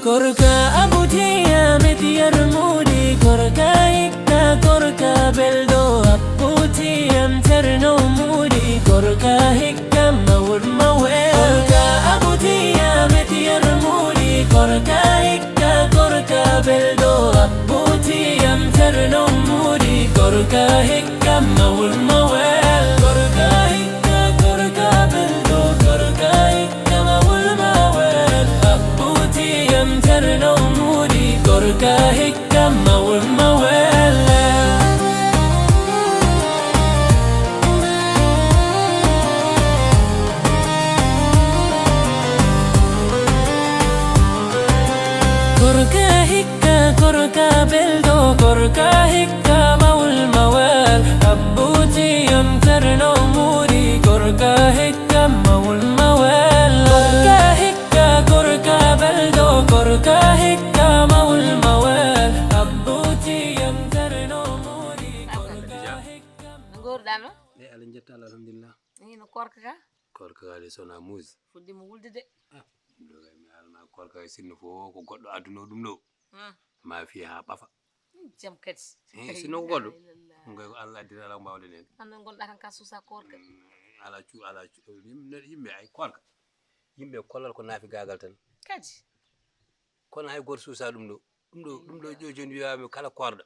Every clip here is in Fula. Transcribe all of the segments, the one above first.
Korka abutiya metiyar mudi korka hikka korka beldo abutiyam terno mudi korka hikka mawur mawe korka abutiya metiyar mudi korka hikka korka beldo abutiyam terno mudi korka hikka mawur mawe korka hikka korka beldo korka hikka mawur mawe abutiyam terno mudi korka hikka mawur mawe korka hikka korka beldo korka hikka mawul mawal abutiyam terno mudi korka hikka mawul mawal korka hikka korka beldo korka hikka mawul mawal abutiyam terno mudi korka hikka Gordano e ala jettala alhamdulillah ni no korka ka korka ali sona muuse fuddi mo wuldide ɗo kay mi alana korka e sinno fo ko goɗɗo adduno ɗum ɗo ma fi ha ɓafa jam kadi sinno ko goɗɗo ɗum koy ko allah addiri ala ko mbawɗen hen annon gonɗa tan ka susa korka ala yimɓe ay korka yimɓe kollal ko naafi gagal tan kadi kono hay goto suusa ɗum ɗo joni wiyami kala korɗo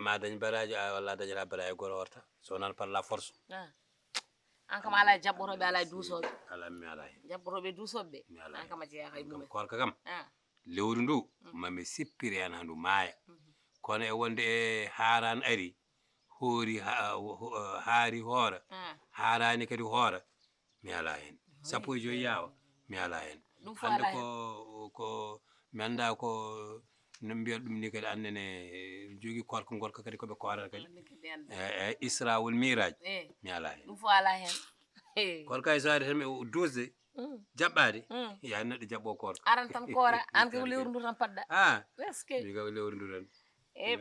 ma dañ baraji walla dañata baraji goto horta so nan par la force an kam ala jaɓɓotoɓe ala duusoɓe ala mi ala hen jaɓɓotoɓe duusoɓe mi ala an kam a jeeya kay mumen korka kam lewru ndu mami sippiri hen handu maaya kono e wonde e haran ari hoori haari hoora haarani kadi hoora mi ala hen sappo e joyi yawa mi ala hen ɗum fo hande ala hen ko mi anda ko no mbiyata ɗum ni kadi annene jogui korka gorka kadi koɓe korata kadi e isra wol miraj mi ala hen ɗum fo ala hen korka e sari tan mi dosde jaɓɓade ya neɗɗo jaɓɓo korka aran tan koora an ko lewru ndu tan padɗa est ce que mi kaw lewru ndu tan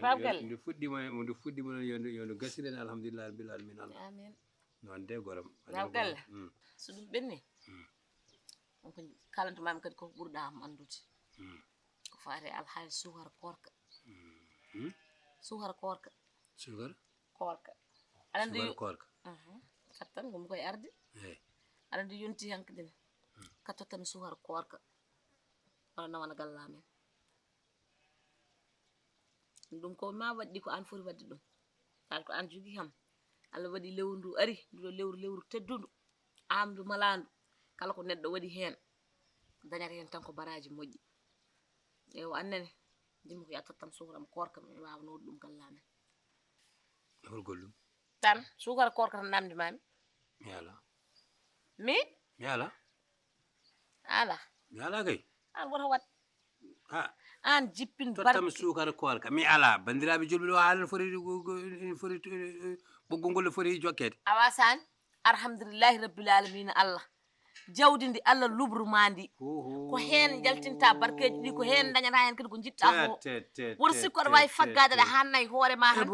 babgal nde fuɗɗima noon yo gasiren alhamdulillah rabbil alamin amin noon de goram babgal so ɗum ɓenni on ko kalantumami kadi koko ɓurɗa am andude ko faate alhaali sukar korka sukar korka sugar korka aɗa andi sugar korka kattan gomi koye arde aɗa andi yonti hankadine ka tottami sukar korka wala nawana gallamen ɗum ko ma waɗɗi ko an foti wadde ɗum taat ko an jogui kam Allah waɗi lewru ndu ari nduɗo lewru teddudu amdu malandu kala ko neɗɗo waɗi hen dañata hen tan ko baraji moƴƴi ewo annene jimmi ko ya tottam sukaram korka mi wawno waɗi ɗum gallamen horgol ɗum tan sukar korka tan namdimami mi ala mi ala ala mi ala kay an woto wat an jippin tottam sukar korka mi ala bandiraɓe julɓe ɗo haalan foti ɓoggol ngol foti jokkede awa sani alhamdulillahi rabbil alamina Allah jawdi ndi Allah lubruma ndi ko hen jaltinta barkeji ɗi ko hen dañata hen kadi ko jiɗɗa fo woto sikku aɗa wawi faggade aɗa hannayi hoore ma tan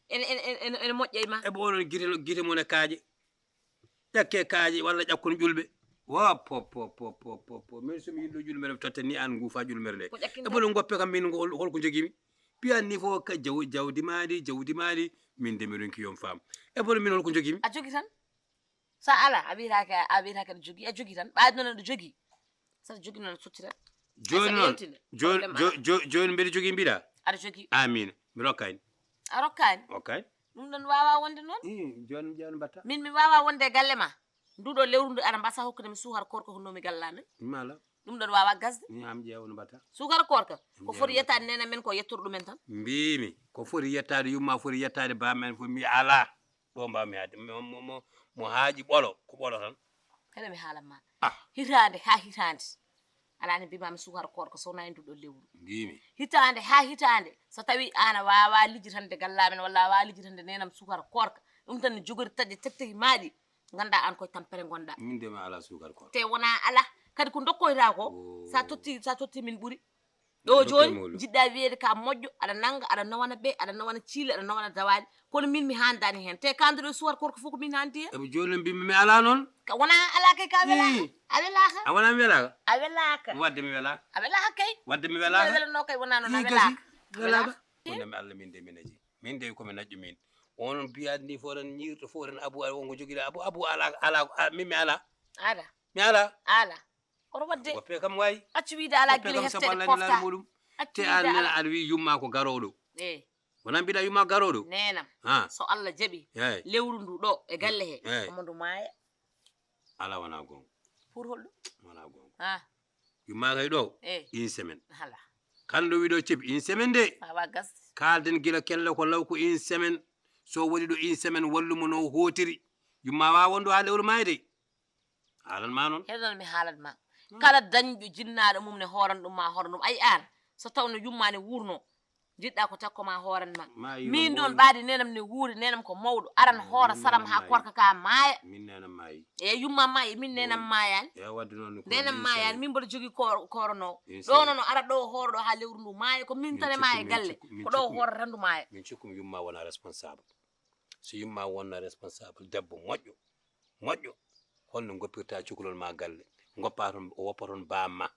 ene moƴƴe ma eɓe onon guite mon e kaaƴe ƴakke kaaƴe walla ƴakkon ƴulɓe wa pop min somi yiɗɗo ƴulmere totta ni an guufa ƴulmere nde eɓoɗon goppe kam min holko joguimi piyan ni fo ka jawdi maɗi min de miɗon kiyon faam eɓoɗo min holko joguimi a jogui tan sa ala a wiyatake aɗa jogui a jogui tan ɓaadi noon aɗa jogui saɗa jogui noon aɗa sottirat joni noon joni mbiɗa jogui mbiɗa aɗa jogui amin mi rokkani a rokkani okkani ɗum ɗon wawa wonde noon joni mbatta min mi wawa wonde e galle ma nduɗo lewru ndu aɗa mbasa hokkudemi sukar korka honnomi gallamen mala ɗum ɗon wawa gasde ni am ƴeewa no mbatta sukar korka ko foti yettade nena men ko yettoru ɗumen tan mbimi ko foti yettade yumma foti yettade bamen fo mi ala ɗo mbawmi haade mo haaƴi ɓolo ko ɓolo tan kala mi haalanma hitande ha hitande alani mbimami sukar korka sowona e nduɗo lewru mbimi hitande ha hitande so tawi an a wawa lijjitande gallamen walla a wawa lijjitande nenam sukar korka ɗum tan ne jogori taƴƴe tekteki maɗi ganda an koye tampere gonɗa min de mi ala sukar korka te wona ala kadi ko dokkoyta ko sa totti min ɓuuri ɗo joni jiɗɗa wiyeede ka moƴƴo aɗa nanga aɗa nawana ɓe aɗa nawana ciile aɗa nawana dawaɗi kono min mi handani hen te kanduɗo suwat korko fof ko min handi hen eɓe joni mbimi mi ala noon wona ala kay ka welaka a welaka a wona mi welaka a welaka wadde mi welaka a welaka kay wadde mi welaka welano kay wona noon a welaka wonami Allah min de mi naji min de komi naƴƴu min onon biyade ni fof tan ñirto fof tan abou ala wonko joguiɗa abou ala min mi ala ala mi ala oto wadde woppe kam wayi accu wiide ala guila heftede pofta muɗum te an nena aɗa wi yumma ko garoɗo wona mbiɗa yumma garoɗo nenam so Allah jaaɓi lewru ndu ɗo e galle he omo ndu maaya ala wona gonga pour holɗum wona gonga yumma kay ɗo une semaine kala ɗo wiɗo ceeɓi une semaine de wawa gasde kalden gila kelle ko law ko une semaine so waɗi ɗo une semaine wallumo no hotiri yumma wawa wonɗo ha lewru maaya de haalanma noon heɗon mi haalatma kala dañƴo jinnaɗo mum ne horan ɗum ma horan ɗum ayi an so tawno yummane wurno jiɗɗa ko takko ma horanma min ɗon ɓaadi nenam ne wuuri nenam ko mawɗo aran hoora saram ha korka ka maaya min nenam maayi eyi yumma maayi min nenam maayani wadde noon nenam maayani min mboɗo jogui koronowo ɗo noon ara ɗo hooro ɗo ha lewru ndu maaya ko min tane maaya galle ko ɗo hoorata ndu maaya min cikkumi yumma wona responsable so yumma wonna responsable debbo moƴƴo holno goppirta cukalol ma galle goppa toon o woppa toon bamma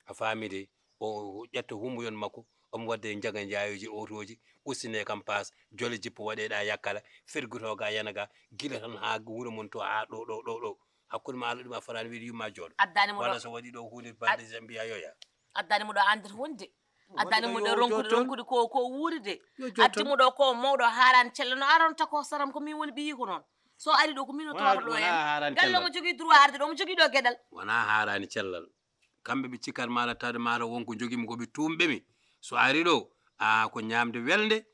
a faami de o ƴetta humboyon makko omo wadde jaga jayoji otoji ustine kam paas jole jippo waɗeɗa yakkala ferguitoga yanaga gila tan ha wuuro mon to ha ɗo hakkude ma Allah ɗum a farani wiide yumma jooɗo walla so waɗi ɗo hunde balɗe zambiya yoya addani mo ɗo andata wonde addani mo ɗo ronkude ko wuuri de attimo ɗo ko mawɗo harani celle no aronta ko saram ko min woni ɓiyi ko noon so ari ɗo ko min o tawata ɗo en galle omo jogui droit arde ɗo omo jogui ɗo gueɗal wona harani cellal kamɓe ɓe cikkat maɗa tawde maɗa wonko joguimi koɓe tumɓemi so ari ɗo ko ñamde welde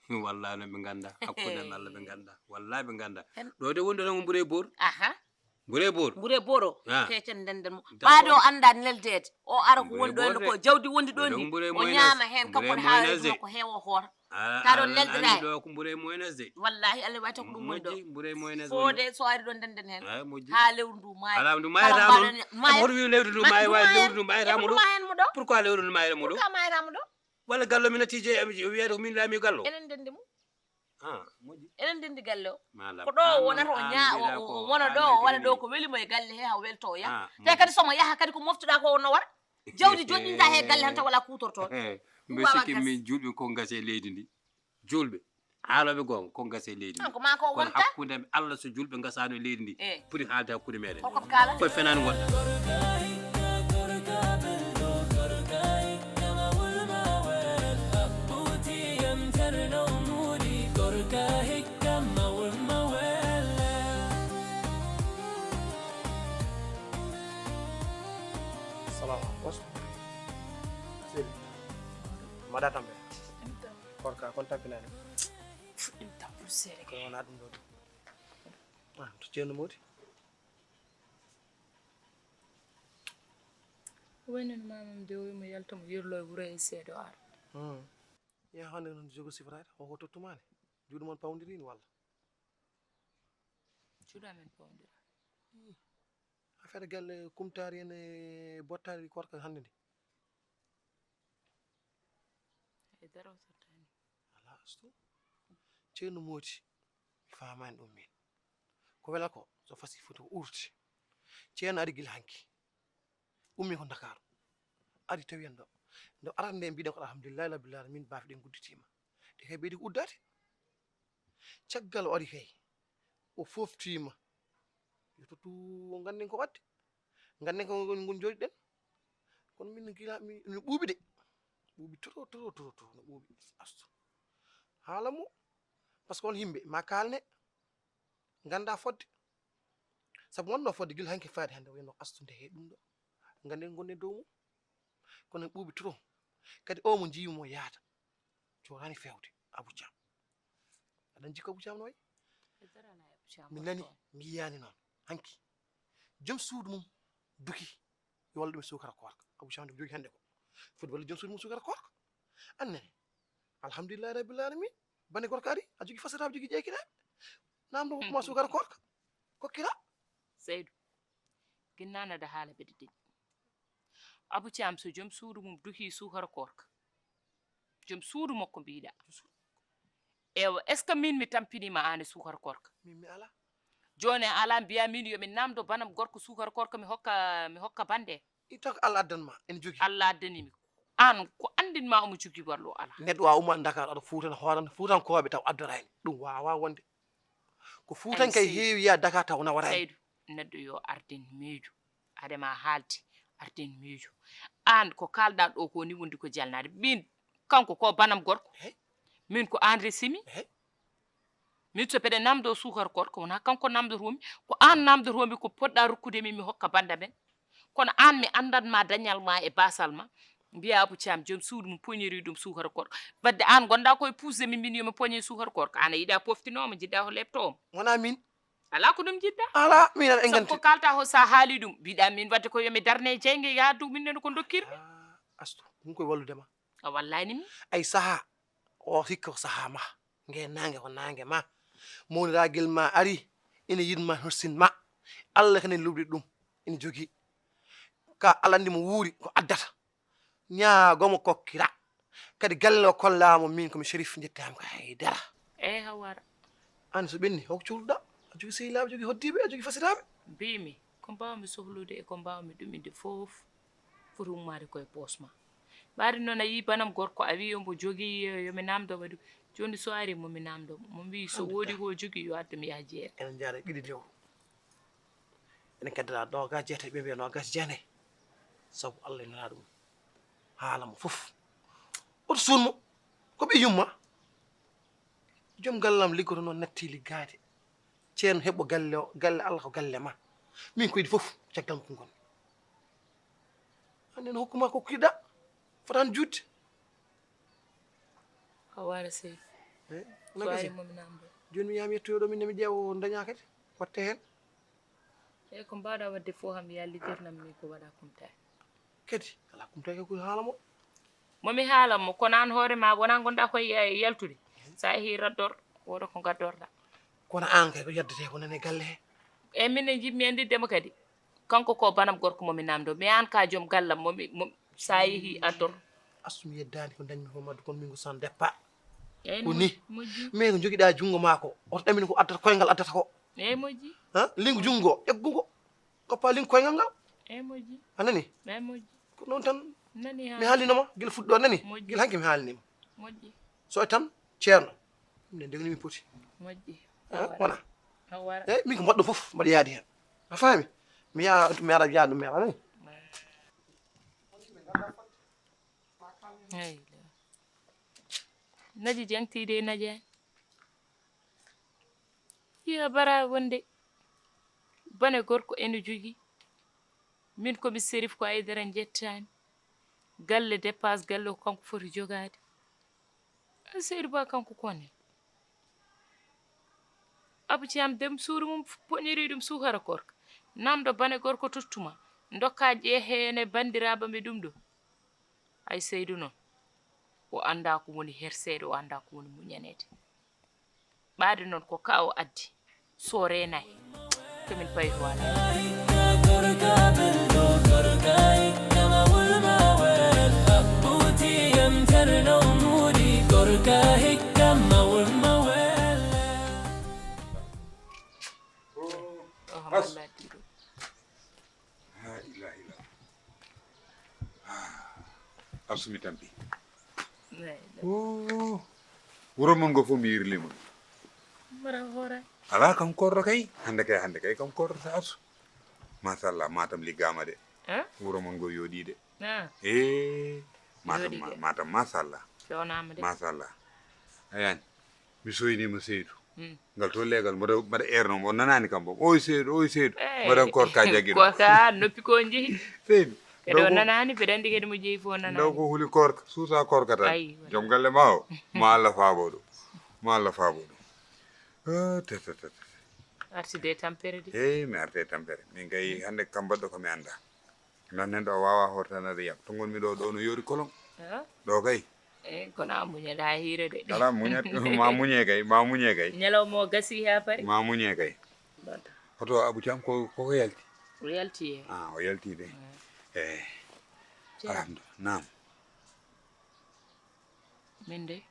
wallahi no ɓe ganda hakkude en Allah ɓe ganda wallahi ɓe ganda ɗo de wonde tan ko ɓuure boor ɓuure boor o kecen ndenden mo ɓaade o anda neldede o ara ko woni ɗo henno ko jawdi wondi ɗo ni o ñaama hen kankone hawre ko heewo hoota taɗo neldirani ɗo ko ɓuure moynes de wallahi Allah wawi taw ko ɗum woni ɗo ɓuure moynes fode so ari ɗo ndenden hen ha lewru ndu maaya ala ndu mayata noon hoto wi lewru ndu maaya wawi lewru ndu mayatamo ɗo pourquoi lewru ndu mayatamo ɗo pourquoi mayatamo ɗo walla gallo mi natije wiyede ko min laami gallo enen ndendi mo moƴƴi enen ndendi galle o ko ɗo wonata o wona ɗo o waɗa ɗo ko welimo e galle he ha welto o yaha te kadi somo yaha kadi ko moftuɗa ko wonno wara jawdi joɗɗinta he galle tan taw wala kutortoɗo mbe sikki min julɓe ko gase leydi ndi julɓe haaloɓe gonga ko gase leydi ndi ko ma ko kono wonta hakkude Allah so julɓe gasano e leydi ndi poti haalde hakkude meɗen koko kala koye fenani gonɗa maɗa tambe korka kon tampinani ɗum tampol seeɗa ko wona ɗum ɗo to ceerno moti waynon mamam de wimo yaltamo yirlo e wuuro e seeɗa o ara ya hande noon jogo sifrade o tottumani juuɗe moon pawdirini walla juuɗamen pawdira affaire galle kumtari en e bottari korka hande ndi e daro sottani ala astu ceerno moti famani ɗum min ko wela ko so fasi foti ko urti ceerno ari gila hanki ummi ko Dakaru ari tawi en ɗo nde arata nde mbiɗen ko alhamdulillahi rabbil alamin baafi ɗen gudditima ɗe kay ɓeydi ko uddade caggal o ari kay o foftima yo tottu ganden ko wadde ganden ko gon jooɗi ɗen kono min gila mi ɓuuɓi de ɓuuɓi toto no ɓuuɓi astu haala mo par ce que on yimɓe ma kalne ganda fodde saabu wonno fodde gila hanki faade hande wayno astu nde he ɗum ɗo ganden gonne dow mum kono ɓuuɓi trop kadi o mo jiwimo yaata jorani fewde Abou Thiam aɗan jikko Abou Thiam no way mi nani mi yiyani noon hanki joom suudu mum duki yo walla ɗum e sukara korka Abou Thiam nde jogi hande ko foti walla joom suudu mum sukara korka annene alhamdulillahi rabbil alamin bande gorko ari a jogi fasataɓe jogi ƴeykinaɓe namdo hokkuma sukara korka kokkira Seydou ginnanade haala ɓeɗe deɗi Abou Thiam so joom suudu mum duhi sukara korka joom suudu makko mbiɗa ewa est ce que min mi tampinima an e sukara korka min mi ala joni ala mbiya min yomi namdo banam gorko sukara korka mi hokka bande itak Allah addanma ene jogi Allah addanimi an ko andinma omo jogi wallo ala neɗɗo wawa umma Dakar aɗa fuutan hooran fuutankoɓe taw addorani ɗum wawa wonde ko fuutan kay heewi ya Dakar taw nawarani Seydou neɗɗo yo arden miijo adema haalti arden miijo an ko kalɗa ɗo ko ni wondi ko jalnade min kanko ko banam gorko min ko an resimi min so mbeɗa namdo sukara gorko wona kanko namdotomi ko an namdotomi ko poɗɗa rokkude min mi hokka banda men kono an mi andanma dañal ma e basal ma mbiya Abou Thiam joom suudu mo poñiri ɗum sukara korka wadde an gonɗa koye pusde min yomi poñe sukara korka an a yiiɗa poftinoma jiɗɗa ko leptomo wona min ala ko ɗum jiɗɗa ala min aɗa sabu ko kalta ho sa haali ɗum mbiɗa min wadde ko yomi darne jeyge yaadu min nen ko dokkirɓe astu ɗum koye walludema a wallani min ay saaha o hikka ko saaha ma nge nangue ko nangue ma mawniragel ma ari ene yidma horsinma Allah kane lubdi ɗum ene jogui ka alandi mo wuuri ko addata ñaagomo kokkira kadi galle o kollamo min komi Chérif jettami ko haydara eyi hawara an so ɓenni hoko cuhluɗa a jogui sehilaɓe a jogui hoddiɓe a jogui fasiraɓe mbimi ko mbawmi sohlude e ko mbawmi ɗuminde fof foti ummade koye posma ɓaade noon a yi banam gorko a wi ombo jogui yomi namdomo ɗum joni so ari momi namdomo mo wi so woodi ko jogui yo addu mi yaha jeere enen jaara ɗiɗi lewru enen keddata nogas jeetayi ɓe mbiya nogas jeenayyi saabu Allah nana ɗum haalamo fof oto sunmo ko ɓe yumma joom gallam liggoto noon natti liggade ceerno heɓɓo galle o galle Allah ko galle ma min koyɗi fof caggal ko gonmi anden hokkuma ko kiɗa fotani juutde hawara sey so ari momi namdo joni mi yami yettoyoɗo min nemi ƴeewo daña kadi watte hen eyi ko mbawɗa wadde fof ham yallidirnam mi ko waɗa kumtani kadi ala kumtaki ko haalamo momi haalanmo kono an hoore ma wona gonɗa koye yaltude sa yeehi raddor woto ko gaddorɗa kono an kay ko yaddete ko nane galle he eyi minen jimmi andiddemo kadi kanko ko banam gorko momi namdo mais an ka joom gallam momi sa yeehi addor assumi yeddani ko dañmi ko madde kono min ko sans départ eyi ko ni moƴƴi mais ko joguiɗa junggo ma ko oto ɗamini ko addata koyngal addata ko eyi moƴƴi lingu junggo eggugo koppa lingu koyngal ngal eyi moƴƴi anani eyi moƴƴi ko noon tan nani mi haalinoma guila fuɗɗo nani Moƴƴi. guila hanki mi haalinima moƴƴi so tan ceerno mine ndegnimi poti moƴƴi wona hawara eyyi min ko mbaɗɗo foof mbaɗa yaadi hen a faami mi yaa mi ara yaadu mi ara nani eyi naji jangtide naji hiya bara wonde bane gorko ene jogui min komi Chérif ko Aidara jettami galle dépasse galle ko kanko foti jogade Seydou Ba kanko kone Abou Thiam dem suuru mum poñiri ɗum sukara korka namdo bane gorko tottuma dokka ƴeehene bandiraɓe ɓe ɗum ɗo ay Seydou noon o anda ko woni herseede o anda ko woni muñanede ɓaade noon ko ka o addi so renayi komin payi to wala asumi tampi wuro mon go fof mi yirlima mara hora ala kam korro kay hande kay kam korro ta asu machallah matam liggama de wuro mon go yooɗi de matam machallah fewnama de machallah ayani mi soynima Seydou ngal to legal mbaɗa erno mo nanani kam bom oy Seydou mbaɗan korka jagui ɗo koka noppi ko jeehi Seydou kadi o nanani mbiɗa andi kadi mo jeeyi fo nanani ndaw ko huli korka suusa korka tan joom galle ma o ma Allah faabo ɗum artide tampere de eyi mi arte tampere min kay hande kam mbaɗɗo komi anda nan hen ɗo wawa hortanade yam to gonmi ɗo no yoori kolon ɗo kay eyi kono a muñata hiire de ala muñat ma muñe kay ñalawma o gasi ha pari ma muñe kay hoto Abou Thiam koko yalti o yalti o yalti de alhamdulillah nam min de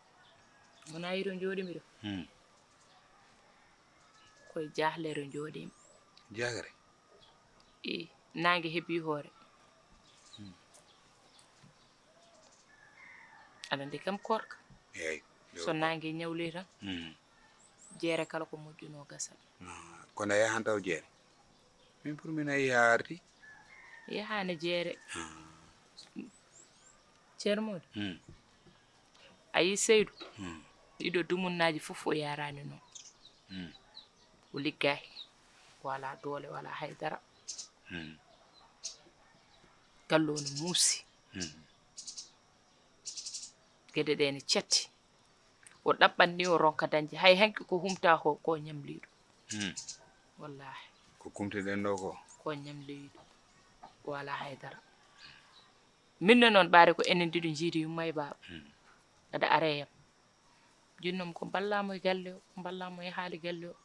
wona yiro jooɗimi ɗo koye jahlere jooɗimi jagare i nangue heebi hoore aɗa andi kam korka eyyi so nangue ñawli tan jeere kala ko moƴƴuno gasal kono a yahan taw jeere min pour min a yiha arti yahani jeere ceermode a yi Seydou ɗiɗo dumunnaji fof o yarani noon o liggayi wala doole wala haydara gallo no muusi gueɗe ɗe ne cetti o ɗaɓɓanni o ronka dañde hay hanki ko humta ko ñamliɗo wallahi ko kumteɗen ɗo ko ñamliɗo wala haydara minne noon ɓaare ko enen ɗiɗo jiidi yumma e baaba aɗa areyam jinnom ko ballamo e galle o ballamo e haali galle o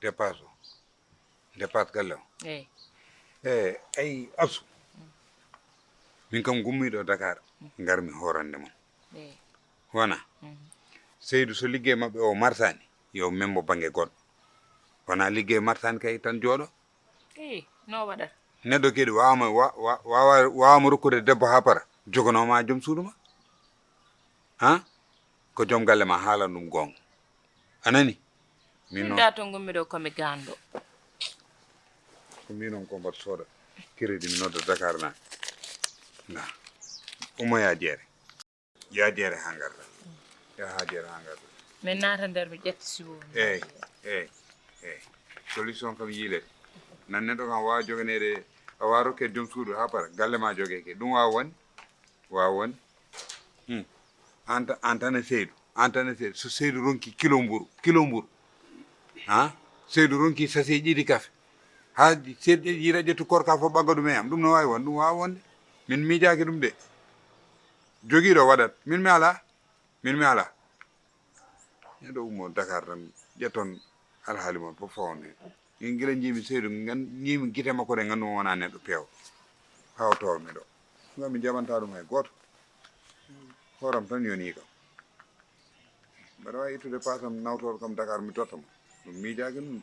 dépasse galle o eyyi ayi absu min kam gummiɗo Dakar garmi horande mon eyyi wona Seydou so liggey mabɓe o marsani yo membo banggue goɗɗo wona liggey marsani kay tan jooɗo eyyi no waɗata neɗɗo kadi wawama rokkude debbo ha para jogonoma joom suudu ma ha ko joom galle ma haalan ɗum gonga anani min da to gummi ɗo komi ganɗo ko min noon ko mbaɗa sooda crédit mi nodda Dakar na na ummo ya jeere ha garda ya ha jeere ha garda min naata nder mi ƴetti siwo eyyi solution kam yiilete nan neɗɗo kam wawa joganede a wawa rokkede joom suudu ha para galle ma jogeke ɗum wawa wonde an tan e Seydou so Seydou ronki kilo mburu ha Seydou ronki sasi ɗiɗi kafe ha seeɗi yiiɗa ƴettu korka fof ɓagga ɗum e am ɗum no wawi wonde ɗum wawa wonde min miijaki ɗum de joguiɗo waɗat min mi ala neɗɗo ummo Dakar tan ƴetton alhaali mon fof fawne min guila jiimi Seydou jiimi guite makko ɗe ganduma wona neɗɗo peewo haw towmi ɗo gam mi jaɓanta ɗum hay goto horam tan yoni kam mbaɗa wawi ittude pasam nawtoto kam Dakar mi totta mo ɗum miijaki ɗum